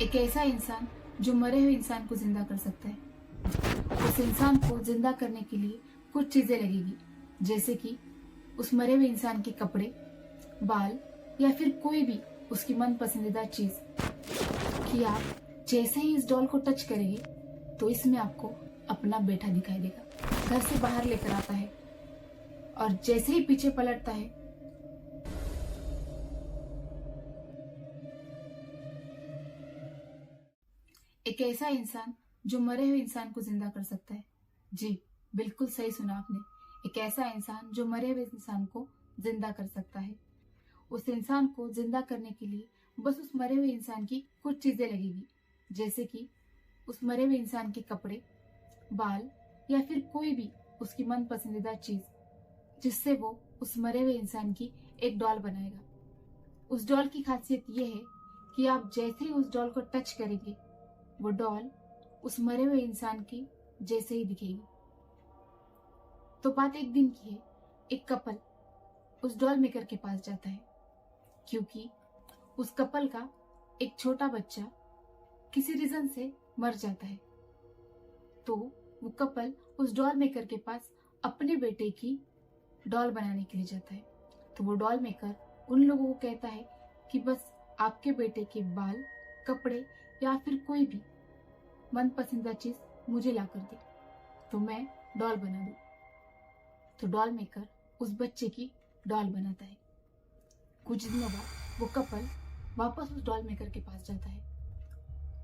एक ऐसा इंसान जो मरे हुए इंसान को जिंदा कर सकता है। उस इंसान को जिंदा करने के लिए कुछ चीजें लगेगी, जैसे कि उस मरे हुए इंसान के कपड़े, बाल या फिर कोई भी उसकी मन पसंदीदा चीज। कि आप जैसे ही इस डॉल को टच करेंगे तो इसमें आपको अपना बेटा दिखाई देगा। घर से बाहर लेकर आता है और जैसे ही पीछे पलटता है एक ऐसा इंसान जो मरे हुए इंसान को जिंदा कर सकता है। जी, बिल्कुल सही सुना आपने। एक ऐसा इंसान जो मरे हुए इंसान को जिंदा कर सकता है। उस इंसान को जिंदा करने के लिए बस उस मरे हुए इंसान की कुछ चीजें लगेगी, जैसे कि उस मरे हुए इंसान के कपड़े, बाल या फिर कोई भी उसकी मन पसंदीदा चीज, जिससे वो उस मरे हुए इंसान की एक डॉल बनाएगा। उस डॉल की खासियत यह है कि आप जैसे ही उस डॉल को टच करेंगे वो डॉल उस मरे हुए इंसान की जैसे ही दिखेगी। तो बात एक दिन की है। एक कपल उस डॉल मेकर के पास जाता है, क्योंकि उस कपल का एक छोटा बच्चा किसी रीजन से मर जाता है। तो वो कपल उस डॉल मेकर के पास अपने बेटे की डॉल बनाने के लिए जाता है। तो वो डॉल मेकर उन लोगों को कहता है कि बस आपके बेटे के बाल, कपड़े या फिर कोई भी मन पसंदीदा चीज मुझे ला कर दे तो मैं डॉल बना दूं। तो डॉल मेकर उस बच्चे की डॉल बनाता है। कुछ दिनों बाद वो कपल वापस उस डॉल मेकर के पास जाता है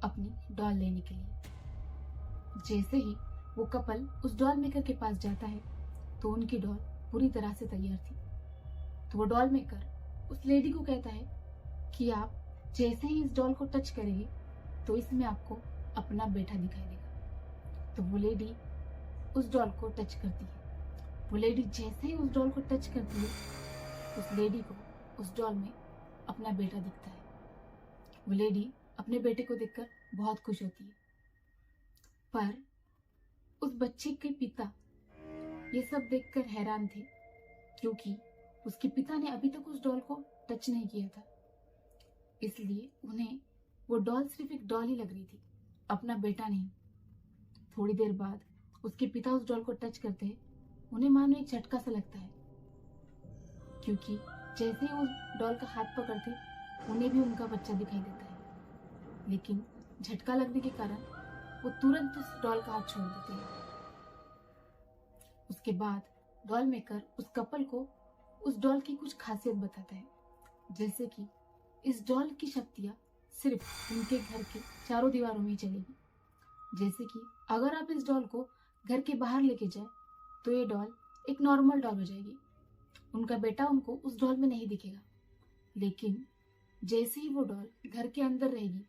अपनी डॉल लेने के लिए। जैसे ही वो कपल उस डॉल मेकर के पास जाता है तो उनकी डॉल पूरी तरह से तैयार थी। तो वो डॉल मेकर उस लेडी को कहता है कि आप जैसे ही इस डॉल को टच करेंगे तो इसमें आपको अपना बेटा दिखाई देगा। तो वो लेडी उस डॉल को टच करती है। वो लेडी जैसे ही उस डॉल को टच करती है उस लेडी को उस डॉल में अपना बेटा दिखता है। वो लेडी अपने बेटे को देखकर बहुत खुश होती है, पर उस बच्चे के पिता ये सब देखकर हैरान थे, क्योंकि उसके पिता ने अभी तक उस डॉल को टच नहीं किया था। इसलिए उन्हें वो डॉल सिर्फ एक डॉल ही लग रही थी, अपना बेटा नहीं। थोड़ी देर बाद उसके पिता उस डॉल को टच करते हैं। उन्हें मानो एक झटका सा लगता है, क्योंकि जैसे ही उस डॉल का हाथ पकड़ते उन्हें भी उनका बच्चा दिखाई देता है। लेकिन झटका लगने के कारण वो तुरंत उस डॉल का हाथ छोड़ देते हैं। उसके बाद डॉल मेकर उस कपल को उस डॉल की कुछ खासियत बताता है, जैसे कि इस डॉल की शक्तियां सिर्फ उनके घर के चारों दीवारों में ही चलेगी। जैसे कि अगर आप इस डॉल को घर के बाहर लेके जाए तो ये डॉल एक नॉर्मल डॉल हो जाएगी। उनका बेटा उनको उस डॉल में नहीं दिखेगा। लेकिन जैसे ही वो डॉल घर के अंदर रहेगी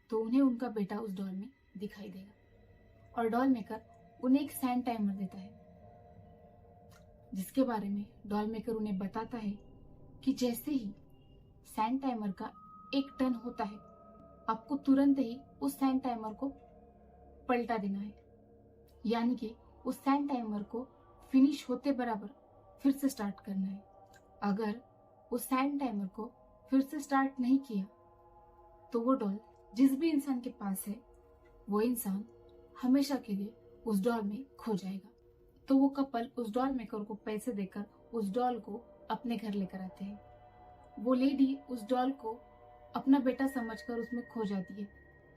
तो उन्हें उनका बेटा उस डॉल में दिखाई देगा। और डॉल मेकर उन्हें एक सैंड टाइमर देता है, जिसके बारे में डॉल मेकर उन्हें बताता है कि जैसे ही सैंड टाइमर का 1 टन होता है आपको तुरंत ही उस सैंड टाइमर को पलटा देना है, यानी कि उस सैंड टाइमर को फिनिश होते बराबर फिर से स्टार्ट करना है। अगर उस सैंड टाइमर को फिर से स्टार्ट नहीं किया तो वो डॉल जिस भी इंसान के पास है वो इंसान हमेशा के लिए उस डॉल में खो जाएगा। तो वो कपल उस डॉल मेकर को पैसे देकर उस डॉल को अपने घर लेकर आते हैं। वो लेडी उस डॉल को अपना बेटा समझकर उसमें खो जाती है।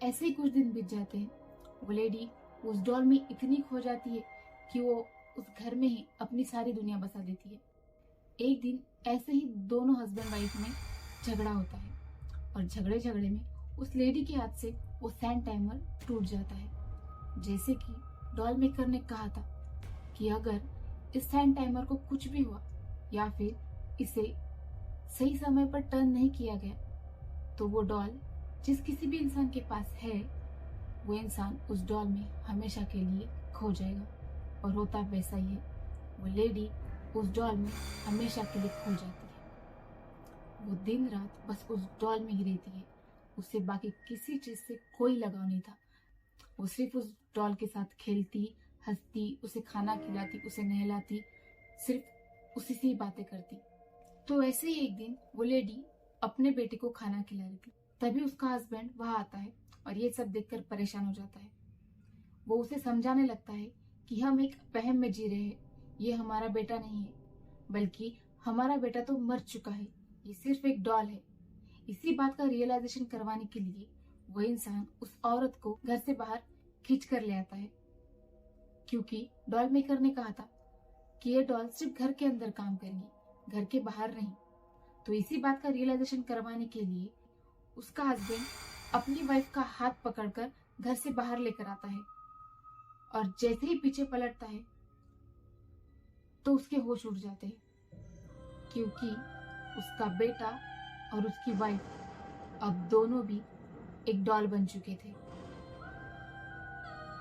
ऐसे ही कुछ दिन बीत जाते हैं। वो लेडी उस डॉल में इतनी खो जाती है कि वो उस घर में ही अपनी सारी दुनिया बसा देती है। एक दिन ऐसे ही दोनों हस्बैंड वाइफ में झगड़ा होता है और झगड़े में उस लेडी के हाथ से वो सैंड टाइमर टूट जाता है। जैसे कि डॉल मेकर ने कहा था कि अगर इस सैंड टाइमर को कुछ भी हुआ या फिर इसे सही समय पर टर्न नहीं किया गया तो वो डॉल जिस किसी भी इंसान के पास है वो इंसान उस डॉल में हमेशा के लिए खो जाएगा। और होता वैसा ही है, वो लेडी उस डॉल में हमेशा के लिए खो जाती है। वो दिन रात बस उस डॉल में ही रहती है। उसे बाकी किसी चीज से कोई लगाव नहीं था। वो सिर्फ उस डॉल के साथ खेलती, हंसती, उसे खाना खिलाती, उसे नहलाती, सिर्फ उसी से ही बातें करती। तो ऐसे ही एक दिन वो लेडी अपने बेटे को खाना खिला रही थी। तभी उसका हस्बैंड वहां आता है और ये सब देखकर परेशान हो जाता है। वो उसे समझाने लगता है कि हम एक वहम में जी रहे हैं, ये हमारा बेटा नहीं है, बल्कि हमारा बेटा तो मर चुका है, ये सिर्फ एक डॉल है। इसी बात का रियलाइजेशन करवाने के लिए वो इंसान उस औरत को घर से बाहर खींच कर ले आता है, क्योंकि डॉल मेकर ने कहा था कि ये डॉल सिर्फ घर के अंदर काम करेंगी, घर के बाहर नहीं। तो इसी बात का रियलाइजेशन करवाने के लिए उसका हस्बैंड अपनी वाइफ का हाथ पकड़कर घर से बाहर लेकर आता है, और जैसे ही पीछे पलटता है तो उसके होश उड़ जाते हैं, क्योंकि उसका बेटा और उसकी वाइफ अब दोनों भी एक डॉल बन चुके थे।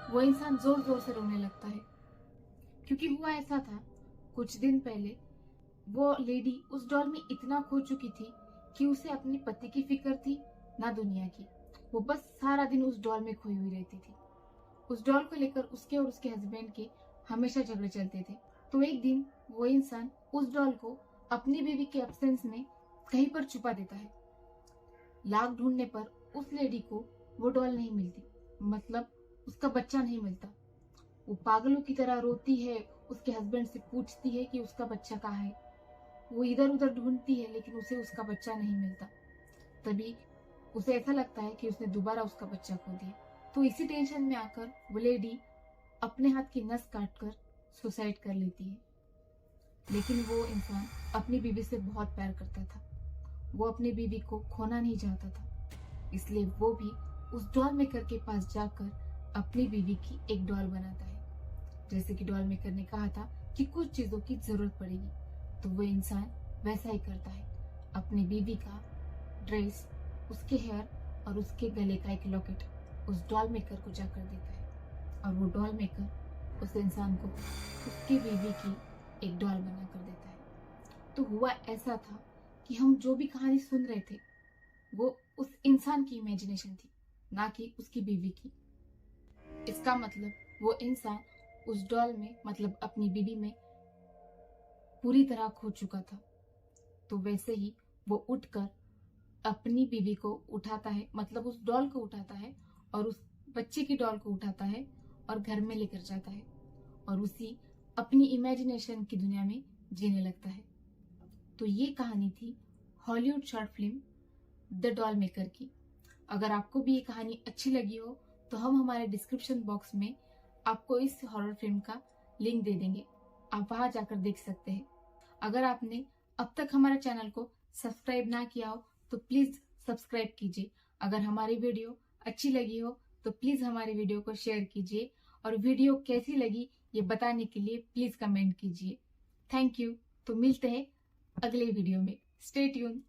वो इंसान जोर जोर से रोने लगता है, क्योंकि हुआ ऐसा था, कुछ दिन पहले वो लेडी उस डॉल में इतना खो चुकी थी कि उसे अपने पति की फिक्र थी ना दुनिया की। वो बस सारा दिन उस डॉल में खोई हुई रहती थी। उस डॉल को लेकर उसके और उसके हस्बैंड के हमेशा झगड़े चलते थे। तो एक दिन वो इंसान उस डॉल को अपनी बीवी के एब्सेंस में कहीं पर छुपा देता है। लाख ढूंढने पर उस लेडी को वो डॉल नहीं मिलती, मतलब उसका बच्चा नहीं मिलता। वो पागलों की तरह रोती है, उसके हस्बैंड से पूछती है कि उसका बच्चा कहाँ है। वो इधर उधर ढूंढती है, लेकिन उसे उसका बच्चा नहीं मिलता। तभी उसे ऐसा लगता है कि उसने दोबारा उसका बच्चा खो दिया। तो इसी टेंशन में आकर वो लेडी अपने हाथ की नस काटकर सुसाइड कर लेती है। लेकिन वो इंसान अपनी बीवी से बहुत प्यार करता था, वो अपनी बीवी को खोना नहीं चाहता था, इसलिए वो भी उस डॉल मेकर के पास जाकर अपनी बीवी की एक डॉल बनाता है। जैसे कि डॉल मेकर ने कहा था कि कुछ चीजों की जरूरत पड़ेगी, तो वो इंसान वैसा ही करता है। अपनी बीवी का ड्रेस, उसके हेयर और उसके गले का एक लॉकेट उस डॉल मेकर को जाकर देता है, और वो डॉल मेकर उस इंसान को उसकी बीवी की एक डॉल बना कर देता है। तो हुआ ऐसा था कि हम जो भी कहानी सुन रहे थे वो उस इंसान की इमेजिनेशन थी, ना कि उसकी बीवी की। इसका मतलब वो इंसान उस डॉल में, मतलब अपनी बीवी में पूरी तरह खो चुका था। तो वैसे ही वो उठकर अपनी बीवी को उठाता है, मतलब उस डॉल को उठाता है और उस बच्चे की डॉल को उठाता है और घर में लेकर जाता है, और उसी अपनी इमेजिनेशन की दुनिया में जीने लगता है। तो ये कहानी थी Hollywood short film the doll maker की। अगर आपको भी ये कहानी अच्छी लगी हो तो हम हमारे डिस्क्रिप्शन बॉक्स में आपको इस हॉरर फिल्म का लिंक दे देंगे, आप वहां जाकर देख सकते हैं। अगर आपने अब तक हमारे चैनल को सब्सक्राइब ना किया हो तो प्लीज सब्सक्राइब कीजिए। अगर हमारी वीडियो अच्छी लगी हो तो प्लीज हमारी वीडियो को शेयर कीजिए, और वीडियो कैसी लगी ये बताने के लिए प्लीज कमेंट कीजिए। Thank you. तो मिलते हैं अगले वीडियो में। Stay tune.